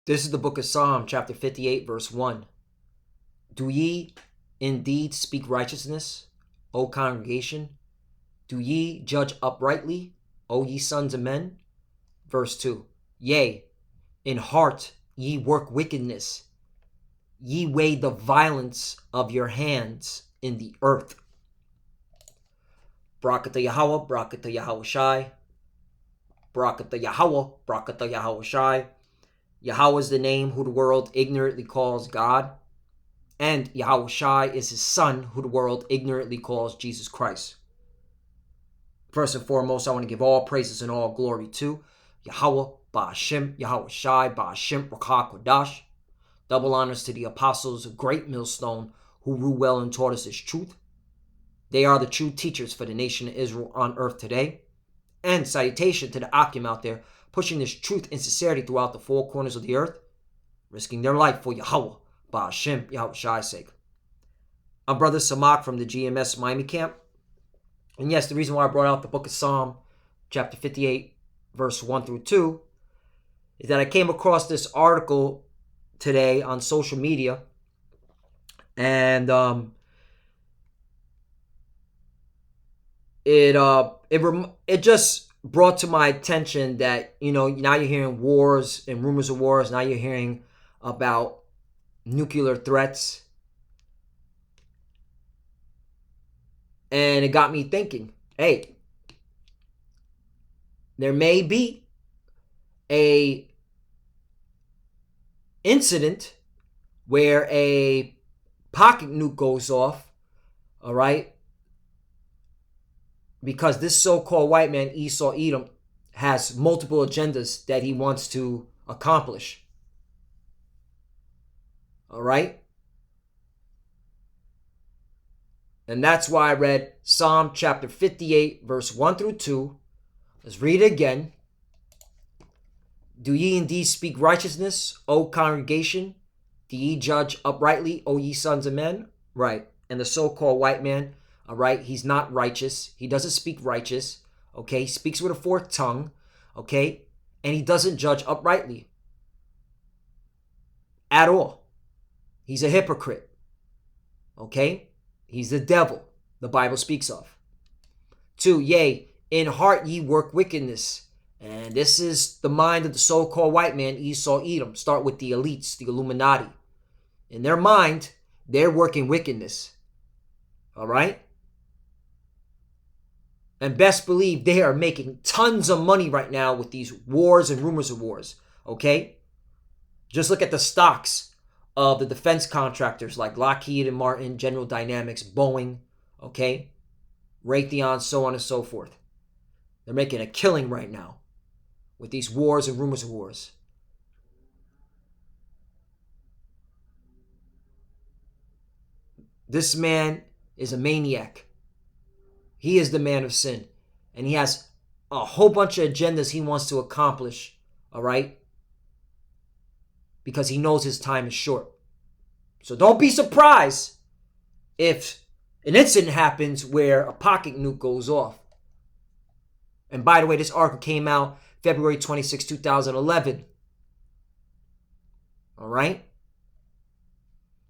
This is the book of Psalm, chapter 58, verse 1. Do ye indeed speak righteousness, O congregation? Do ye judge uprightly, O ye sons of men? Verse 2. Yea, in heart ye work wickedness. Ye weigh the violence of your hands in the earth. Barakatah Yahweh, Barakatah Yahweh Shai. Barakatah Yahweh, Barakatah Yahweh Shai. Yahweh is the name who the world ignorantly calls God. And Yahweh Shai is his son, who the world ignorantly calls Jesus Christ. First and foremost, I want to give all praises and all glory to Yahweh, Ba'ashem, Yahweh Shai, Ba'ashem, Rakha Kodash. Double honors to the apostles of Great Millstone who rule well and taught us this truth. They are the true teachers for the nation of Israel on earth today. And salutation to the Akim out there, pushing this truth and sincerity throughout the four corners of the earth, risking their life for Yahweh, Ba'ashem, Yahweh Shai's sake. I'm Brother Samak from the GMS Miami camp. And yes, the reason why I brought out the book of Psalm, chapter 58, verse 1 through 2, is that I came across this article today on social media. And it just brought to my attention that, now you're hearing wars and rumors of wars. Now you're hearing about nuclear threats. And it got me thinking, hey, there may be a incident where a pocket nuke goes off, all right? Because this so-called white man, Esau Edom, has multiple agendas that he wants to accomplish. All right? And that's why I read Psalm chapter 58, verse 1 through 2. Let's read it again. Do ye indeed speak righteousness, O congregation? Do ye judge uprightly, O ye sons of men? Right. And the so-called white man, all right, he's not righteous. He doesn't speak righteous. Okay. He speaks with a forked tongue. Okay. And he doesn't judge uprightly at all. He's a hypocrite. Okay. He's the devil the Bible speaks of. 2, yea, in heart ye work wickedness. And this is the mind of the so-called white man, Esau Edom. Start with the elites, the Illuminati. In their mind, they're working wickedness. All right? And best believe they are making tons of money right now with these wars and rumors of wars. Okay? Just look at the stocks of the defense contractors like Lockheed and Martin, General Dynamics, Boeing, okay? Raytheon, so on and so forth. They're making a killing right now with these wars and rumors of wars. This man is a maniac. He is the man of sin. And he has a whole bunch of agendas he wants to accomplish, all right? Because he knows his time is short. So don't be surprised if an incident happens where a pocket nuke goes off. And by the way, this article came out February 26, 2011. All right?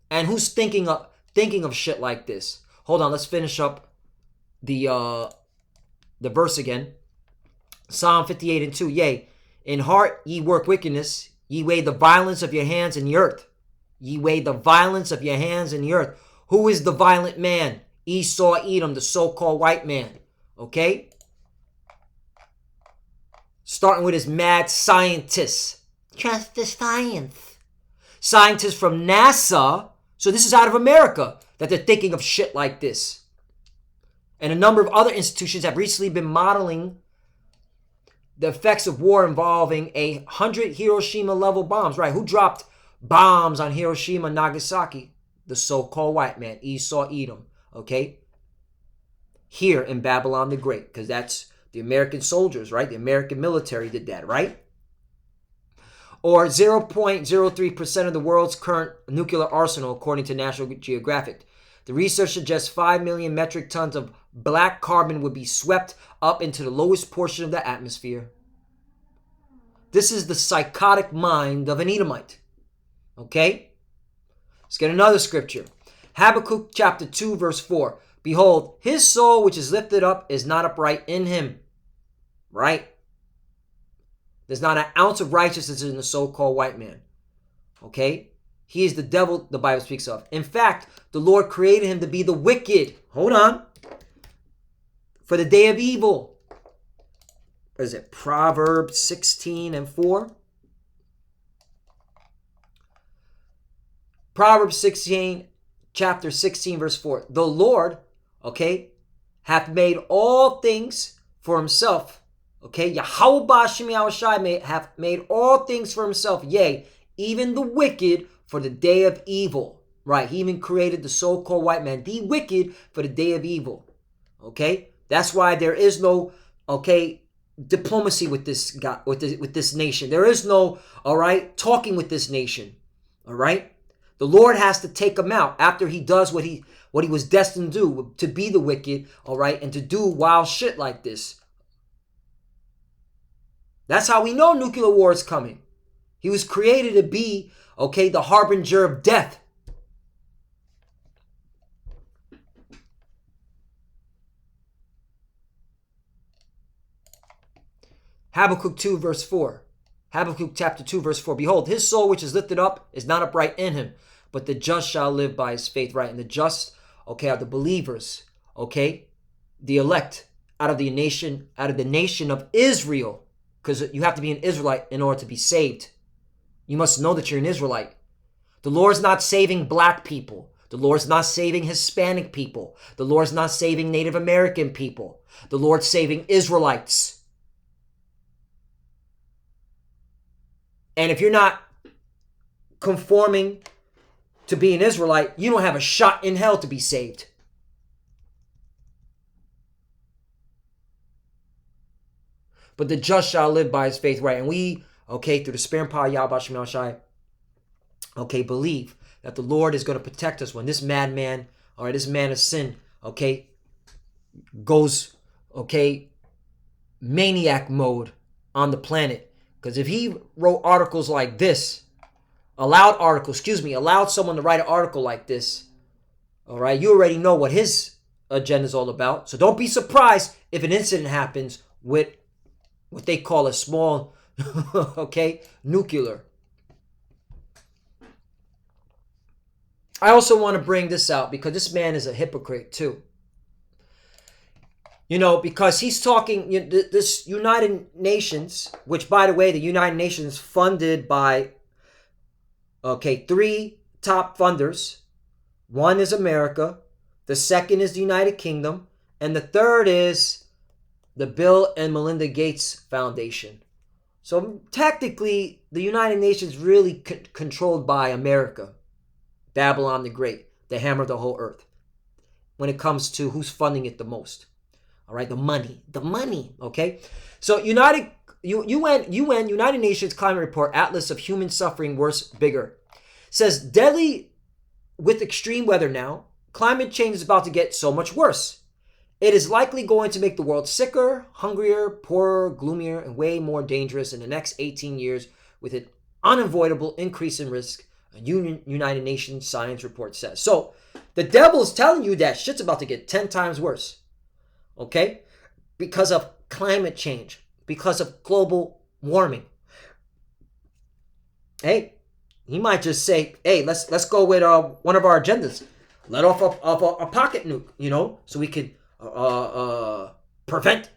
And who's thinking of shit like this? Hold on, let's finish up the verse again. Psalm 58 and 2. Yea, in heart ye work wickedness. Ye weigh the violence of your hands in the earth. Ye weigh the violence of your hands in the earth. Who is the violent man? Esau Edom, the so-called white man. Okay? Starting with his mad scientists. Trust the science. Scientists from NASA. So this is out of America that they're thinking of shit like this. And a number of other institutions have recently been modeling the effects of war involving 100 Hiroshima-level bombs. Right, who dropped bombs on Hiroshima and Nagasaki? The so-called white man, Esau Edom. Okay? Here in Babylon the Great, because that's the American soldiers, right? The American military did that, right? Or 0.03% of the world's current nuclear arsenal, according to National Geographic. The research suggests 5 million metric tons of black carbon would be swept up into the lowest portion of the atmosphere. This is the psychotic mind of an Edomite. Okay? Let's get another scripture. Habakkuk chapter 2, verse 4. Behold, his soul which is lifted up is not upright in him. Right? There's not an ounce of righteousness in the so-called white man. Okay? He is the devil the Bible speaks of. In fact, the Lord created him to be the wicked. Hold on. For the day of evil. What is it? Proverbs 16 and 4. Proverbs 16, chapter 16, verse 4. The Lord, okay, hath made all things for himself. Okay, Yahweh Bashim Yahushai hath made all things for himself. Yea, even the wicked for the day of evil. Right, he even created the so-called white man, the wicked for the day of evil. Okay, that's why there is no, okay, diplomacy with this guy, with this nation. There is no, all right, talking with this nation. All right, the Lord has to take him out after he does what he was destined to do, to be the wicked, all right, and to do wild shit like this. That's how we know nuclear war is coming. He was created to be, okay, the harbinger of death. Habakkuk 2, verse 4. Habakkuk chapter 2, verse 4. Behold, his soul which is lifted up is not upright in him, but the just shall live by his faith. Right? And the just, okay, are the believers, okay? The elect out of the nation of Israel. Because you have to be an Israelite in order to be saved. You must know that you're an Israelite. The Lord's not saving black people. The Lord's not saving Hispanic people. The Lord's not saving Native American people. The Lord's saving Israelites. And if you're not conforming to be an Israelite, you don't have a shot in hell to be saved. But the just shall live by his faith, right? And we, okay, through the spirit and power of Yahweh Shem Shai, okay, believe that the Lord is going to protect us when this madman, all right, this man of sin, okay, goes, okay, maniac mode on the planet. Because if he wrote articles like this, allowed someone to write an article like this, all right, you already know what his agenda is all about. So don't be surprised if an incident happens with what they call a small, okay, nuclear. I also want to bring this out because this man is a hypocrite too. You know, because he's talking, this United Nations, which, by the way, the United Nations is funded by, okay, 3 top funders. One is America. The second is the United Kingdom. And the third is the Bill and Melinda Gates Foundation. So technically, the United Nations really controlled by America. Babylon the Great, the hammer of the whole earth. When it comes to who's funding it the most. All right, the money, okay? So United Nations Climate Report, Atlas of Human Suffering, Worse, Bigger, says deadly with extreme weather now, climate change is about to get so much worse. It is likely going to make the world sicker, hungrier, poorer, gloomier, and way more dangerous in the next 18 years with an unavoidable increase in risk, a United Nations science report says. So the devil is telling you that shit's about to get 10 times worse. Okay? Because of climate change, because of global warming. Hey, he might just say, hey, let's go with one of our agendas. Let off a pocket nuke, so we could prevent,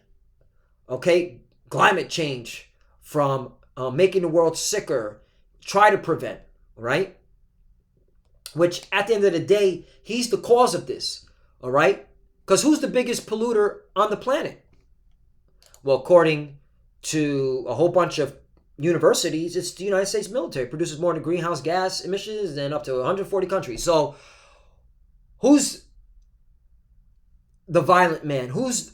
okay, climate change from making the world sicker. Try to prevent, right? Which at the end of the day, he's the cause of this, all right? Because who's the biggest polluter on the planet? Well, according to a whole bunch of universities, it's the United States military. It produces more than greenhouse gas emissions than up to 140 countries. So who's the violent man? Who's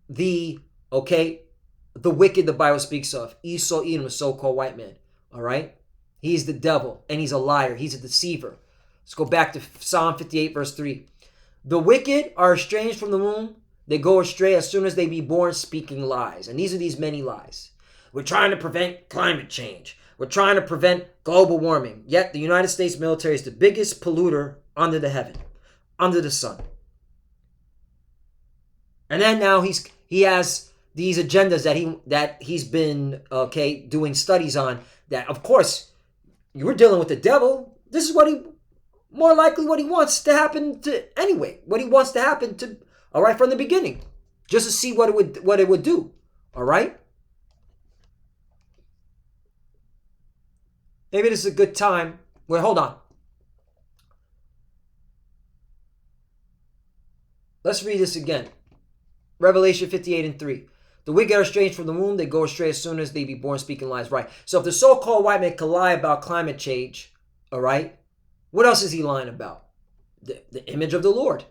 the wicked the Bible speaks of? Esau, Edom, the so-called white man. All right? He's the devil, and he's a liar. He's a deceiver. Let's go back to Psalm 58, verse 3. The wicked are estranged from the womb. They go astray as soon as they be born, speaking lies. And these are these many lies. We're trying to prevent climate change. We're trying to prevent global warming. Yet the United States military is the biggest polluter under the heaven, under the sun. And then now he has these agendas that he's been doing studies on. That of course you were dealing with the devil. This is what he more likely what he wants to happen to anyway. What he wants to happen to from the beginning, just to see what it would do. All right. Maybe this is a good time. Wait, hold on. Let's read this again. Revelation 58:3. The wicked are estranged from the womb. They go astray as soon as they be born, speaking lies. Right. So if the so-called white man can lie about climate change, all right, what else is he lying about? The image of the Lord.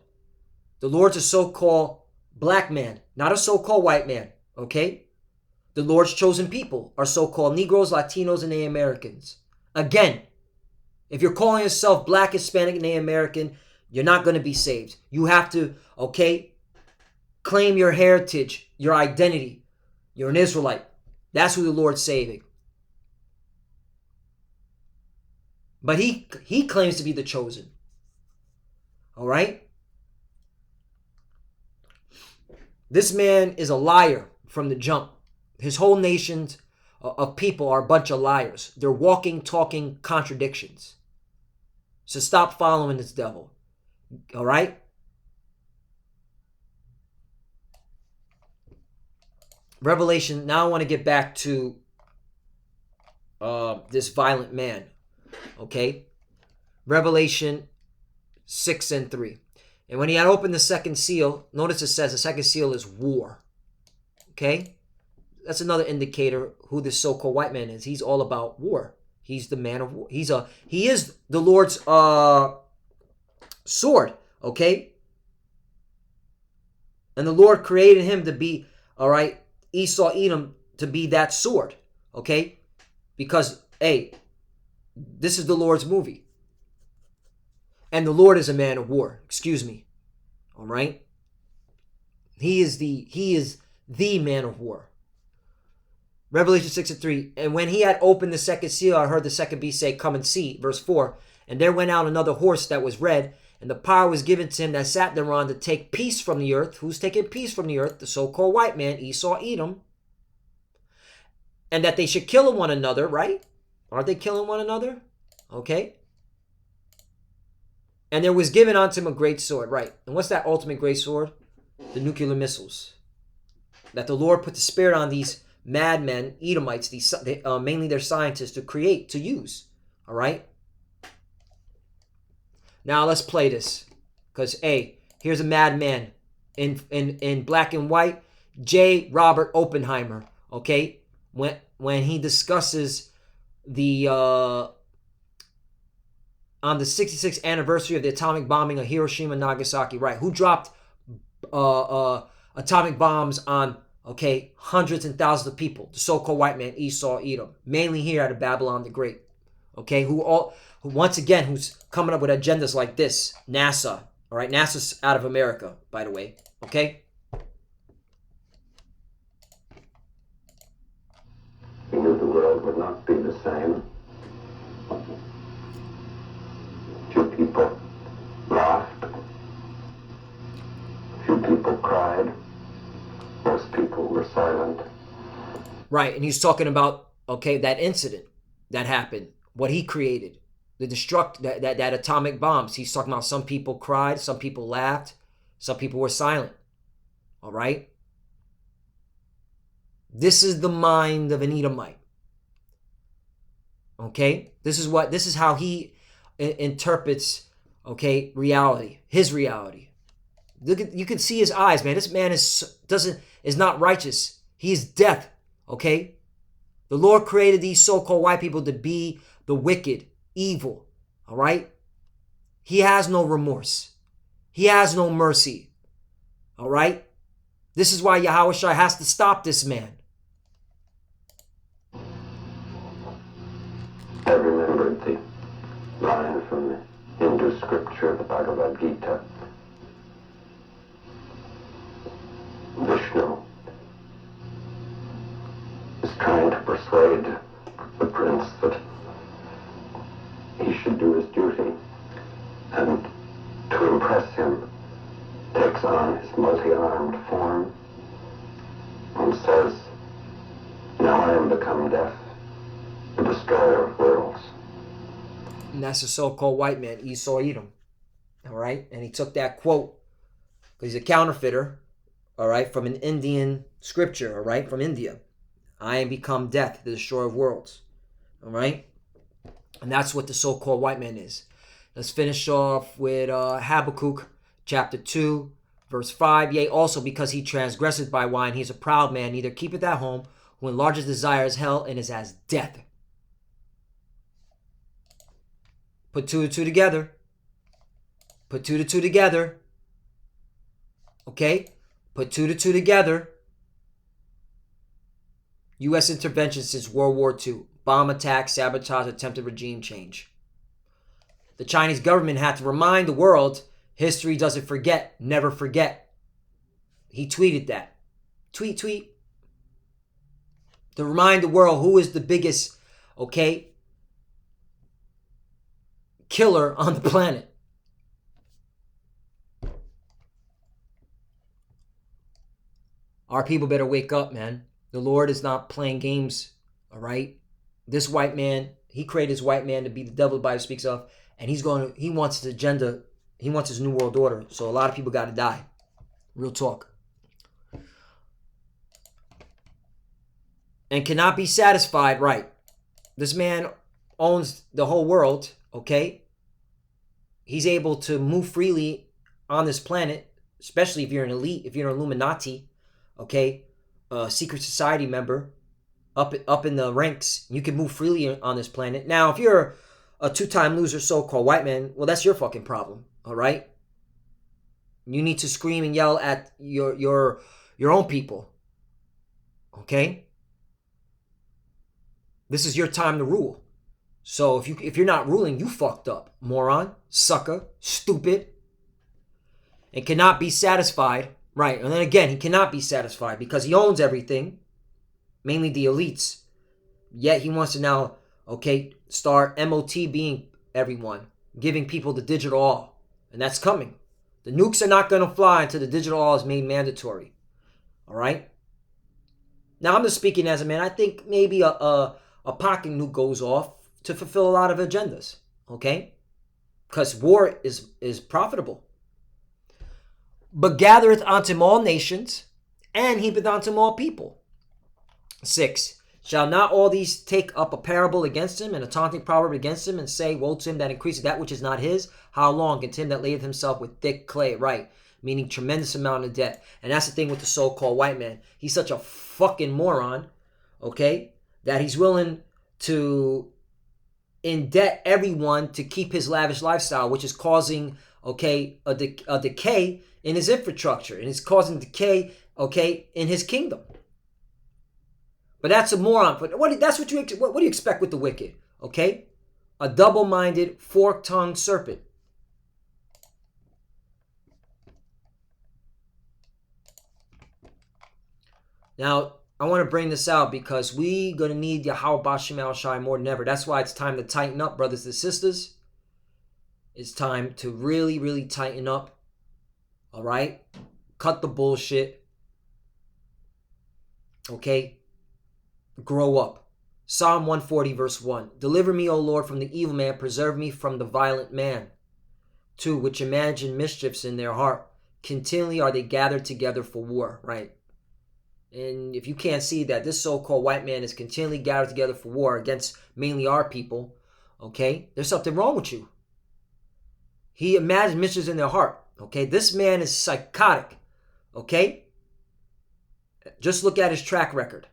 The Lord's a so-called black man, not a so-called white man. Okay. The Lord's chosen people are so-called Negroes, Latinos, and Native Americans. Again, if you're calling yourself black, Hispanic, and Native American, you're not going to be saved. You have to, claim your heritage, your identity. You're an Israelite. That's who the Lord's saving. But he claims to be the chosen. All right? This man is a liar from the jump. His whole nation of people are a bunch of liars. They're walking, talking contradictions. So stop following this devil. All right? Revelation. Now I want to get back to this violent man. Okay? Revelation 6:3. And when he had opened the second seal, notice it says the second seal is war. Okay? That's another indicator who this so-called white man is. He's all about war. He's the man of war. He is the Lord's sword. Okay? And the Lord created him to be, Esau, Edom, to be that sword. Okay? Because, this is the Lord's movie. And the Lord is a man of war. Excuse me. All right? He is the man of war. Revelation 6:3. And when he had opened the second seal, I heard the second beast say, "Come and see." Verse 4. And there went out another horse that was red, and the power was given to him that sat thereon to take peace from the earth. Who's taking peace from the earth? The so-called white man, Esau, Edom. And that they should kill one another, right? Aren't they killing one another? Okay. And there was given unto him a great sword, right? And what's that ultimate great sword? The nuclear missiles. That the Lord put the spirit on these madmen, Edomites, mainly their scientists, to create, to use. All right? Now let's play this. Because, here's a madman in black and white. J. Robert Oppenheimer. Okay? When he discusses the on the 66th anniversary of the atomic bombing of Hiroshima and Nagasaki, right? Who dropped atomic bombs on, hundreds and thousands of people? The so-called white man, Esau, Edom, mainly here out of Babylon the Great. Okay, who once again, who's coming up with agendas like this? NASA. All right, NASA's out of America, by the way. Okay. He knew the world would not be the same. Few people laughed. Few people cried. Most people were silent. Right, and he's talking about, that incident that happened, what he created, that atomic bombs. He's talking about some people cried, some people laughed, some people were silent. All right? This is the mind of an Edomite. Okay? This is how he interprets, reality, his reality. You can see his eyes, man. This man is not righteous. He is death. Okay? The Lord created these so-called white people to be the wicked, evil. All right? He has no remorse. He has no mercy. All right? This is why Yahushua has to stop this man. I remembered the line from the Hindu scripture, the Bhagavad Gita. Vishnu is trying to persuade the prince that he should do his duty, and to impress him, takes on his multi-armed form and says, "Now I am become death, the destroyer of worlds." And that's the so-called white man, Esau Edom. All right? And he took that quote, because he's a counterfeiter, all right, from an Indian scripture, all right, from India. I am become death, the destroyer of worlds. All right? And that's what the so-called white man is. Let's finish off with Habakkuk chapter 2, verse 5. Yea, also because he transgresseth by wine, he is a proud man, neither keepeth at home, who enlarges desire is hell and is as death. Put two and two together. Put two to two together. Okay? Put two to two together. U.S. intervention since World War II. Bomb attack, sabotage, attempted regime change. The Chinese government had to remind the world, history doesn't forget, never forget. He tweeted that. Tweet. To remind the world who is the biggest, okay, killer on the planet. Our people better wake up, man. The Lord is not playing games, all right? This white man, he created this white man to be the devil the Bible speaks of, and he wants his agenda, he wants his new world order. So a lot of people got to die. Real talk. And cannot be satisfied, right? This man owns the whole world, okay? He's able to move freely on this planet, especially if you're an elite, if you're an Illuminati, okay? A secret society member, up in the ranks, you can move freely on this planet. Now, if you're a two-time loser, so-called white man, well, that's your fucking problem, all right? You need to scream and yell at your own people, okay? This is your time to rule. So if you're not ruling, you fucked up, moron, sucker, stupid, and cannot be satisfied, right? And then again, he cannot be satisfied because he owns everything, mainly the elites. Yet he wants to now, okay, start MOT being everyone, giving people the digital all. And that's coming. The nukes are not going to fly until the digital all is made mandatory. All right? Now, I'm just speaking as a man. I think maybe a pocket nuke goes off to fulfill a lot of agendas. Okay? Because war is profitable. But gathereth unto him all nations, and heapeth unto him all people. 6. Shall not all these take up a parable against him, and a taunting proverb against him, and say, woe to him that increaseth that which is not his? How long? And to him that layeth himself with thick clay, right? Meaning tremendous amount of debt. And that's the thing with the so-called white man. He's such a fucking moron, okay, that he's willing to indebt everyone to keep his lavish lifestyle, which is causing, okay, a decay in his infrastructure, and it's causing decay, okay, in his kingdom. But that's a moron. But what do you expect with the wicked? Okay, a double-minded, fork-tongued serpent. Now, I want to bring this out because we're going to need Yahweh Bashim Al Shai more than ever. That's why it's time to tighten up, brothers and sisters. It's time to really, really tighten up. All right? Cut the bullshit. Okay? Grow up. Psalm 140 verse 1. Deliver me, O Lord, from the evil man. Preserve me from the violent man. 2. Which imagine mischiefs in their heart. Continually are they gathered together for war. Right? And if you can't see that, this so-called white man is continually gathered together for war against mainly our people. Okay? There's something wrong with you. He imagines mischiefs in their heart. Okay? This man is psychotic. Okay? Just look at his track record.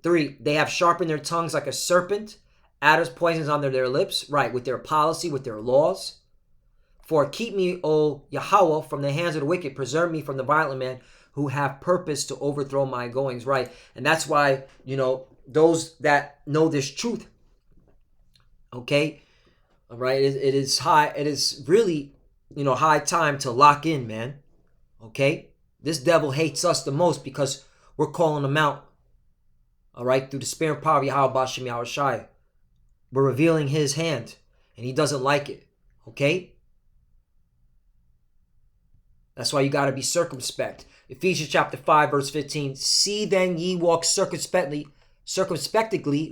3, they have sharpened their tongues like a serpent, adder's poisons under their lips, right, with their policy, with their laws. 4, keep me, O Yahweh, from the hands of the wicked, preserve me from the violent man who have purpose to overthrow my goings, right? And that's why, those that know this truth, okay, all right, it is really, high time to lock in, man, okay? This devil hates us the most because we're calling them out. All right, through the spirit and power of Yahweh Ba'Shem Yahushai. We're revealing his hand, and he doesn't like it. Okay? That's why you got to be circumspect. Ephesians chapter 5, verse 15. See then ye walk circumspectly,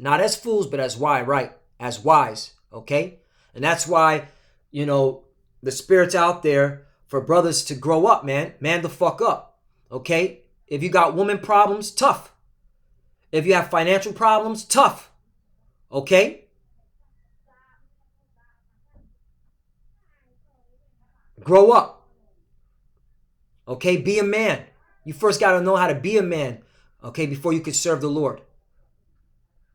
not as fools, but as wise, right? As wise. Okay? And that's why, the Spirit's out there for brothers to grow up, man. Man the fuck up. Okay? If you got woman problems, tough. If you have financial problems, tough. Okay? Grow up. Okay, be a man. You first got to know how to be a man, okay, before you can serve the Lord.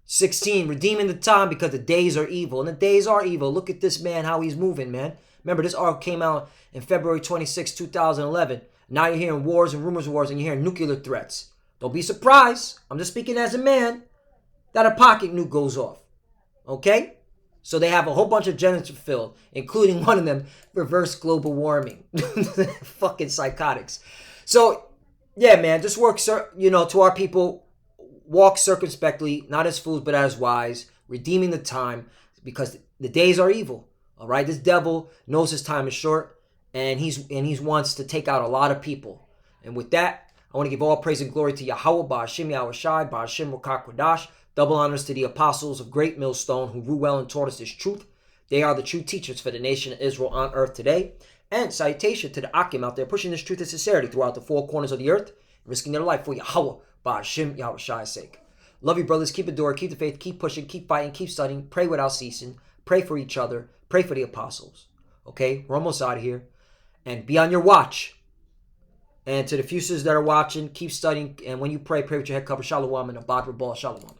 16, redeeming the time because the days are evil. And the days are evil. Look at this man, how he's moving, man. Remember, this article came out in February 26, 2011. Now you're hearing wars and rumors of wars, and you're hearing nuclear threats. Don't be surprised. I'm just speaking as a man that a pocket nuke goes off. Okay? So they have a whole bunch of agendas fulfilled, including one of them, reverse global warming. Fucking psychotics. So, yeah, man, just work, to our people, walk circumspectly, not as fools, but as wise, redeeming the time, because the days are evil. All right? This devil knows his time is short, and he wants to take out a lot of people. And with that, I want to give all praise and glory to Yahweh, Ba'Shem Yahushai, Ba'Shem Rukah Kodash. Double honors to the apostles of Great Millstone who grew well and taught us this truth. They are the true teachers for the nation of Israel on earth today. And salutation to the Akim out there pushing this truth and sincerity throughout the four corners of the earth, risking their life for Yahweh, Ba'Shem Yahushai's sake. Love you, brothers. Keep it door, keep the faith, keep pushing, keep fighting, keep studying. Pray without ceasing. Pray for each other. Pray for the apostles. Okay? We're almost out of here. And be on your watch. And to the few sisters that are watching, keep studying. And when you pray, pray with your head covered. Shalom and abad rabal. Shalom.